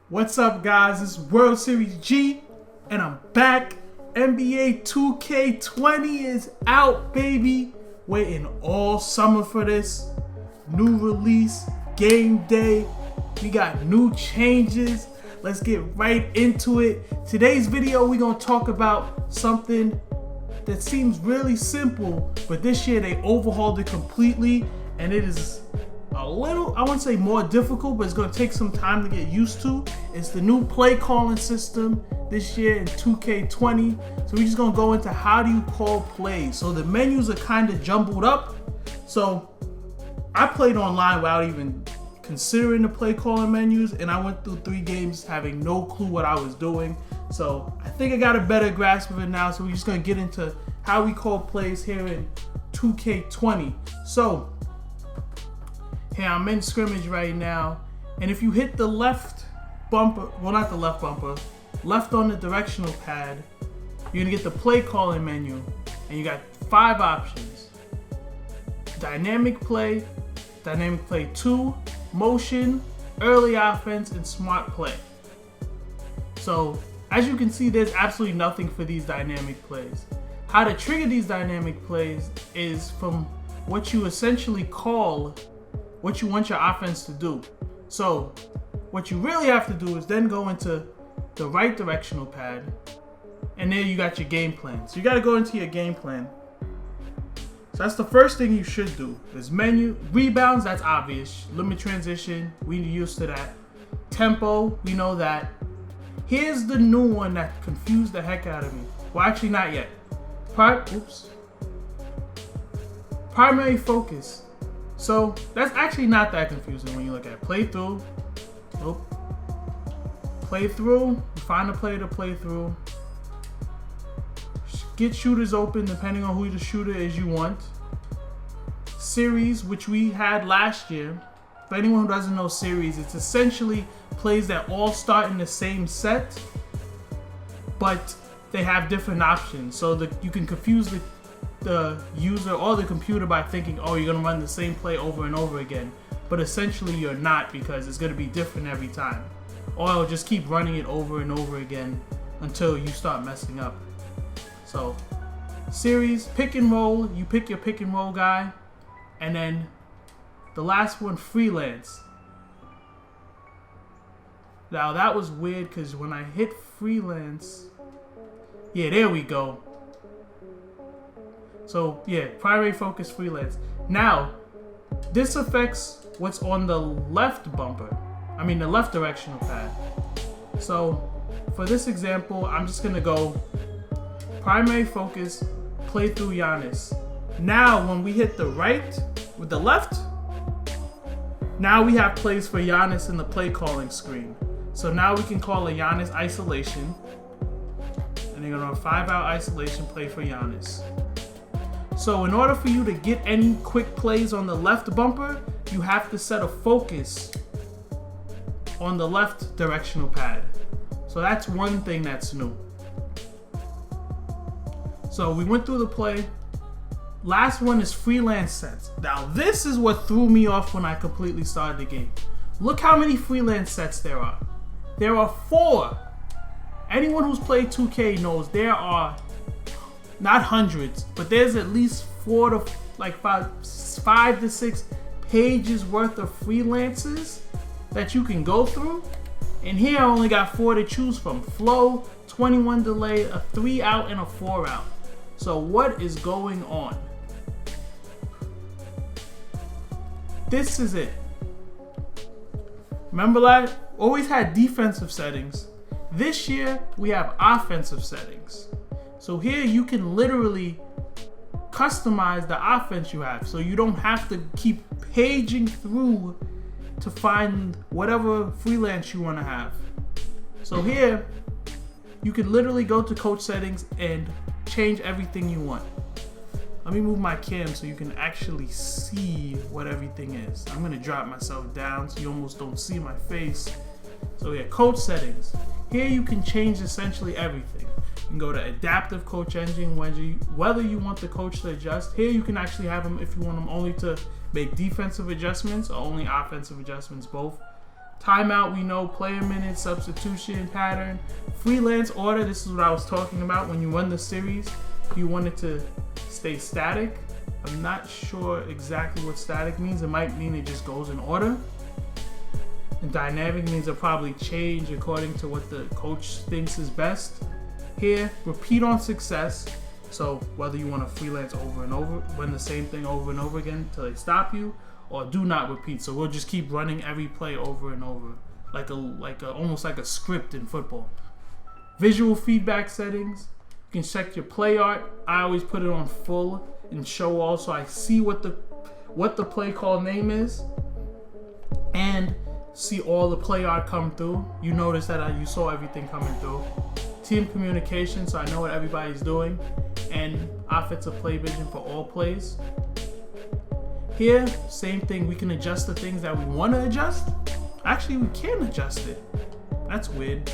What's up, guys? It's World Series G, and I'm back. NBA 2K20 is out, baby. Waiting all summer for this. New release, game day. We got new changes. Let's get right into it. Today's video, we're going to talk about something that seems really simple, but this year they overhauled it completely, and it is a little, I wouldn't say more difficult, but it's going to take some time to get used to. It's the new play calling system this year in 2K20. So we're just going to go into how do you call plays. So the menus are kind of jumbled up. So I played online without even considering the play calling menus, and I went through 3 games having no clue what I was doing. So I think I got a better grasp of it now. So we're just going to get into how we call plays here in 2K20. So here I'm in scrimmage right now, and if you hit the left bumper, well, not the left bumper, left on the directional pad, you're gonna get the play calling menu, and you got 5 options: dynamic play 2, motion, early offense, and smart play. So as you can see, there's absolutely nothing for these dynamic plays. How to trigger these dynamic plays is from what you essentially call what you want your offense to do. So what you really have to do is then go into the right directional pad, and there you got your game plan. So you got to go into your game plan. So that's the first thing you should do. Is menu, rebounds, that's obvious. Limit transition, we used to that. Tempo, we know that. Here's the new one that confused the heck out of me. Well, actually not yet. Primary focus. So that's actually not that confusing when you look at playthrough. Playthrough, find a player to play through. Get shooters open depending on who the shooter is you want. Series, which we had last year. For anyone who doesn't know series, it's essentially plays that all start in the same set, but they have different options. So that you can confuse the user or the computer by thinking, oh, you're gonna run the same play over and over again, but essentially you're not, because it's gonna be different every time, or it'll just keep running it over and over again until you start messing up. So series, pick and roll, you pick your pick and roll guy, and then the last one, freelance. Now that was weird because when I hit freelance, yeah, there we go. So yeah, primary focus, freelance. Now, this affects what's on the left bumper. I mean the left directional pad. So for this example, I'm just gonna go primary focus, play through Giannis. Now when we hit the right with the left, now we have plays for Giannis in the play calling screen. So now we can call a Giannis isolation, and they're gonna 5-out isolation play for Giannis. So in order for you to get any quick plays on the left bumper, you have to set a focus on the left directional pad. So that's one thing that's new. So we went through the play. Last one is freelance sets. Now this is what threw me off when I completely started the game. Look how many freelance sets there are. There are 4. Anyone who's played 2K knows there are not hundreds, but there's at least 4 to 5 to 6 pages worth of freelances that you can go through. And here I only got 4 to choose from: flow, 21 delay, a 3-out, and a 4-out. So what is going on? This is it. Remember, I always had defensive settings. This year we have offensive settings. So here you can literally customize the offense you have, so you don't have to keep paging through to find whatever freelance you want to have. So here you can literally go to coach settings and change everything you want. Let me move my cam so you can actually see what everything is. I'm gonna drop myself down so you almost don't see my face. So yeah, coach settings. Here you can change essentially everything. You can go to adaptive coach engine, whether you want the coach to adjust. Here you can actually have them if you want them only to make defensive adjustments or only offensive adjustments, both. Timeout, we know. Player minutes, substitution pattern. Freelance order, this is what I was talking about when you run the series. If you want it to stay static, I'm not sure exactly what static means. It might mean it just goes in order. And dynamic means it'll probably change according to what the coach thinks is best. Here, repeat on success. So whether you want to freelance over and over, run the same thing over and over again until they stop you, or do not repeat. So we'll just keep running every play over and over, like almost like a script in football. Visual feedback settings. You can check your play art. I always put it on full and show all, so I see what the play call name is, and see all the play art come through. You notice that you saw everything coming through. Team communication, so I know what everybody's doing, and offensive play vision for all plays. Here, same thing. We can adjust the things that we want to adjust. Actually, we can adjust it. That's weird.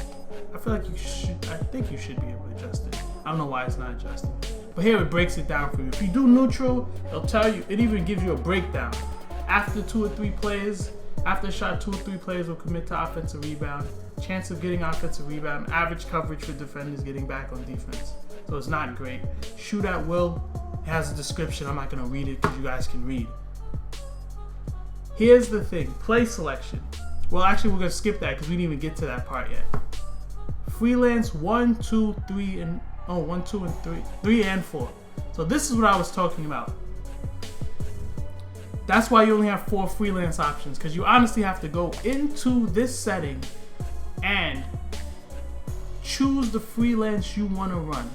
I feel like I think you should be able to adjust it. I don't know why it's not adjusted. But here it breaks it down for you. If you do neutral, it'll tell you, it even gives you a breakdown. After 2 or 3 players, after a shot, 2 or 3 players will commit to offensive rebound. Chance of getting offensive rebound. Average coverage for defenders getting back on defense. So it's not great. Shoot at will. It has a description. I'm not going to read it because you guys can read. Here's the thing. Play selection. Well, actually, we're going to skip that because we didn't even get to that part yet. Freelance 1, 2, 3, and 1, 2, and 3. 3 and 4. So this is what I was talking about. That's why you only have 4 freelance options, because you honestly have to go into this setting and choose the freelance you want to run.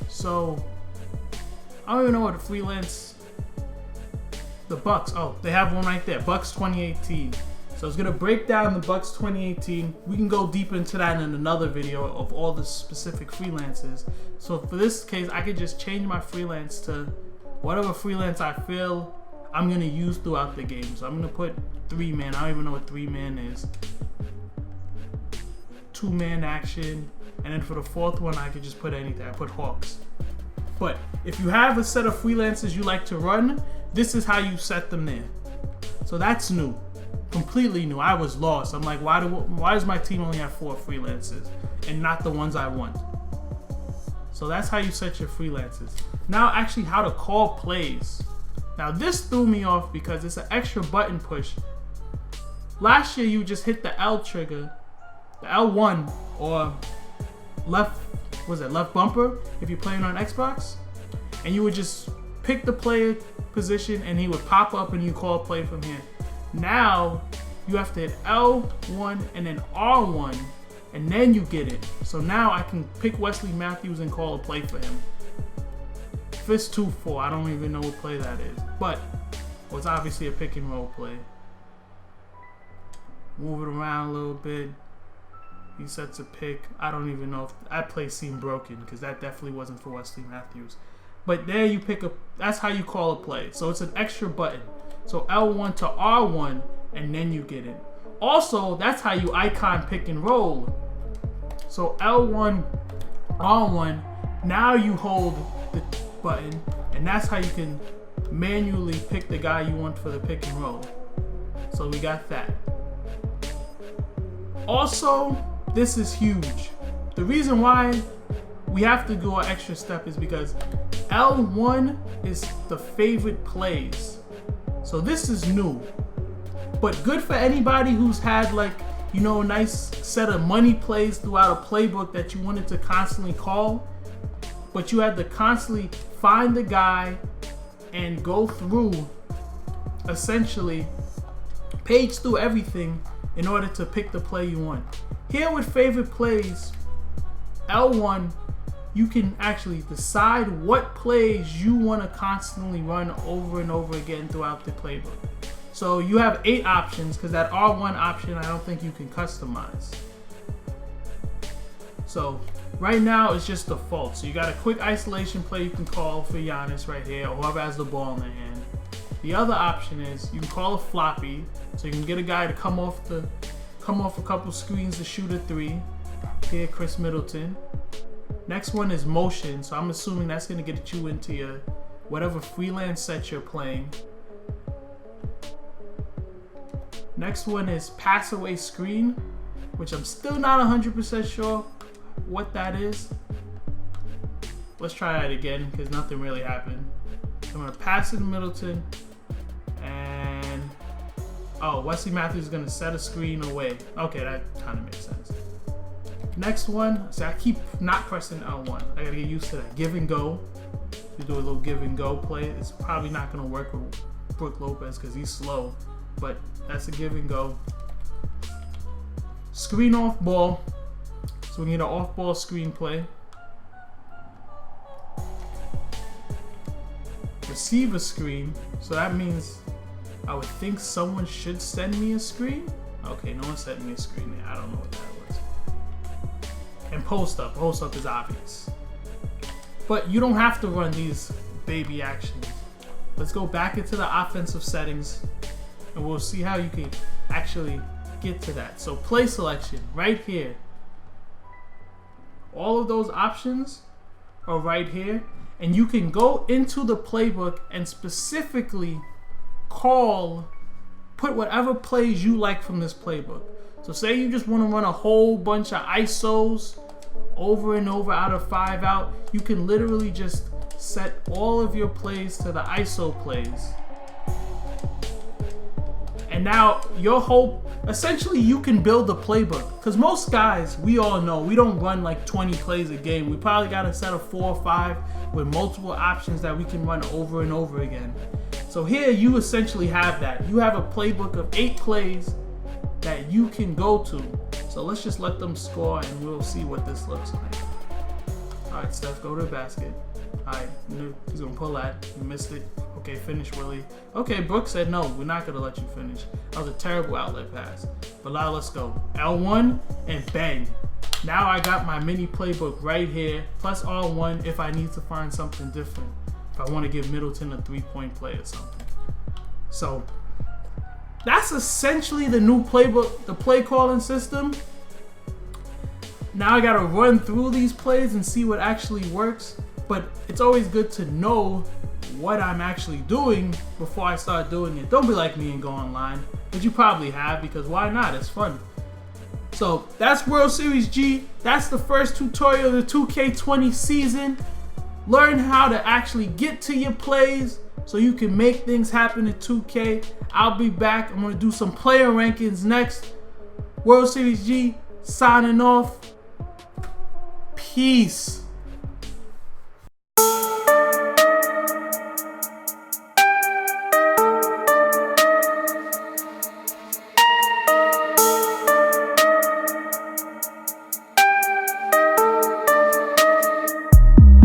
So I don't even know what the freelance. The Bucks. Oh, they have one right there. Bucks 2018. So it's gonna break down the Bucks 2018. We can go deep into that in another video of all the specific freelances. So for this case, I could just change my freelance to whatever freelance I feel I'm gonna use throughout the game. So I'm gonna put 3-man. I don't even know what 3-man is. 2-man action, and then for the 4th one, I could just put anything. I put Hawks. But if you have a set of freelances you like to run, this is how you set them there. So that's new. Completely new. I was lost. I'm like, why does my team only have 4 freelancers and not the ones I want? So that's how you set your freelancers. Now actually how to call plays. Now this threw me off because it's an extra button push. Last year you just hit the L trigger, the L1 or left bumper if you're playing on Xbox, and you would just pick the player position and he would pop up and you call a play from here. Now you have to hit L1 and then R1 and then you get it. So now I can pick Wesley Matthews and call a play for him. Fist 2-4, I don't even know what play that is, but it's obviously a pick and roll play. Move it around a little bit. He sets a pick. I don't even know if that play seemed broken because that definitely wasn't for Wesley Matthews. But there you pick that's how you call a play. So it's an extra button. So L1 to R1 and then you get it. Also, that's how you icon pick and roll. So L1, R1, now you hold the button and that's how you can manually pick the guy you want for the pick and roll. So we got that. Also, this is huge. The reason why we have to go an extra step is because L1 is the favorite plays. So this is new, but good for anybody who's had a nice set of money plays throughout a playbook that you wanted to constantly call, but you had to constantly find the guy and go through, essentially, page through everything in order to pick the play you want. Here with favorite plays, L1, you can actually decide what plays you want to constantly run over and over again throughout the playbook. So you have 8 options because that R1 option I don't think you can customize. So right now it's just default. So you got a quick isolation play you can call for Giannis right here, or whoever has the ball in their hand. The other option is you can call a floppy, so you can get a guy to come off a couple screens to shoot a 3. Here, Chris Middleton. Next one is motion, so I'm assuming that's going to get you into your whatever freelance set you're playing. Next one is pass away screen, which I'm still not 100% sure what that is. Let's try that again because nothing really happened. I'm gonna pass it to Middleton, and oh, Wesley Matthews is gonna set a screen away. Okay, that kind of makes sense. Next one, see, I keep not pressing L1. I gotta get used to that. Give and go. You do a little give and go play. It's probably not gonna work with Brook Lopez because he's slow, but that's a give and go. Screen off ball. So we need an off ball screen play. Receive a screen. So that means I would think someone should send me a screen. Okay, no one sent me a screen. I don't know what that was. And post up. Post up is obvious. But you don't have to run these baby actions. Let's go back into the offensive settings and we'll see how you can actually get to that. So play selection right here. All of those options are right here. And you can go into the playbook and specifically put whatever plays you like from this playbook. So say you just want to run a whole bunch of ISOs over and over out of 5 out. You can literally just set all of your plays to the ISO plays. And now essentially you can build the playbook. Because most guys, we all know, we don't run like 20 plays a game. We probably got a set of 4 or 5 with multiple options that we can run over and over again. So here you essentially have that. You have a playbook of 8 plays that you can go to. So let's just let them score and we'll see what this looks like. All right, Steph, go to the basket. All right, he's gonna pull that. You missed it. Okay, finish, Willie. Okay, Brooks said no, we're not gonna let you finish. That was a terrible outlet pass. But now let's go. L1 and bang. Now I got my mini playbook right here, plus R1 if I need to find something different. If I want to give Middleton a 3-point play or something. So that's essentially the new playbook, the play calling system. Now I gotta run through these plays and see what actually works. But it's always good to know what I'm actually doing before I start doing it. Don't be like me and go online, but you probably have, because why not? It's fun. So that's World Series G. That's the first tutorial of the 2K20 season. Learn how to actually get to your plays so you can make things happen in 2K. I'll be back. I'm going to do some player rankings next. World Series G signing off. Peace.